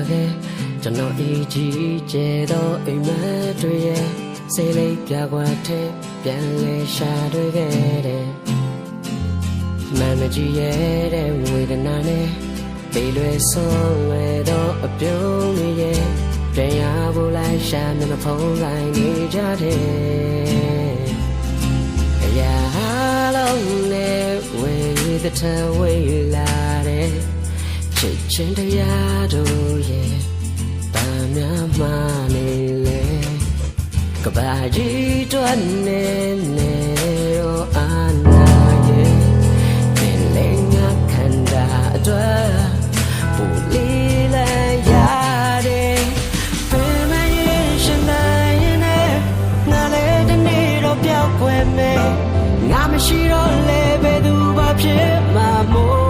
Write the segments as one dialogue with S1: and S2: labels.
S1: ခဲ့ကျွန်တော်အကြီးကျယ်သောအိမ်မက်တွေရဲ့စိတ်လေးပြကွာထဲပြန်လဲရှာတွေ့ခဲ့တယ်မမကြီးရဲ့တဲ့ဝေဒနာနဲ့ပေးလွယ်ဆုံးဝဲသောအပြုံးတွေရဲ့ပြန်ရဖို့လိုက်ရှာမျက်နှာဖုံးလိုက်နေကြတယ်အရာလုံးနဲ့ဝေးတဲ့ထဝေးလာတဲ့ချစ်ချင်းတရားတို့ရဲ့တာများမှနေလေကဘာကြီးတွန်းနေနေရောအာနာရဲ့ပြင်လေငါခန္ဓာအတွက်ပူလီလာရတယ်ပြန်မရင်ရှင်တိုင်းနဲ့ငါလည်းတနေ့တော့ပြောက်ွယ်မယ်ငါမရှိတော့လေဘယ်သူမှဖြစ်မှာမို့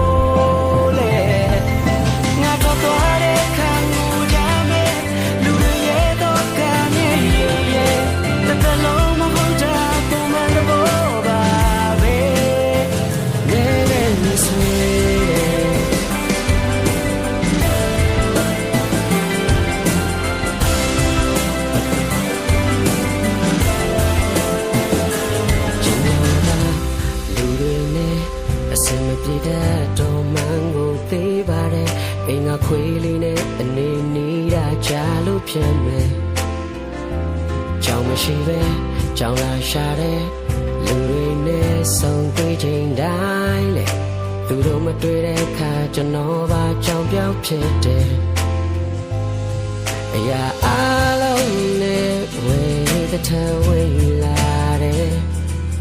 S1: ခွေးလေးနဲ့အနေနေတာကြာလို့ဖြစ်မယ်ကြောင်မရှိပဲကြောင်လာရှာတဲ့လူတွေနဲ့ဆုံတွေ့ချိန်တိုင်းလေသူတို့မတွေ့တဲ့အခါကျွန်တော်ပါကြောင်ပြောက်ဖြစ်တယ်အရာအလုံးနဲ့ဝေးတဲ့ထဝေးလာတဲ့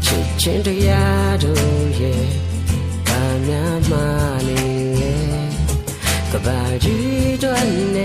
S1: ချစ်ချင်းတရားတို့ရဲ့ဗာများမှနေကဘာကြီးတွန်း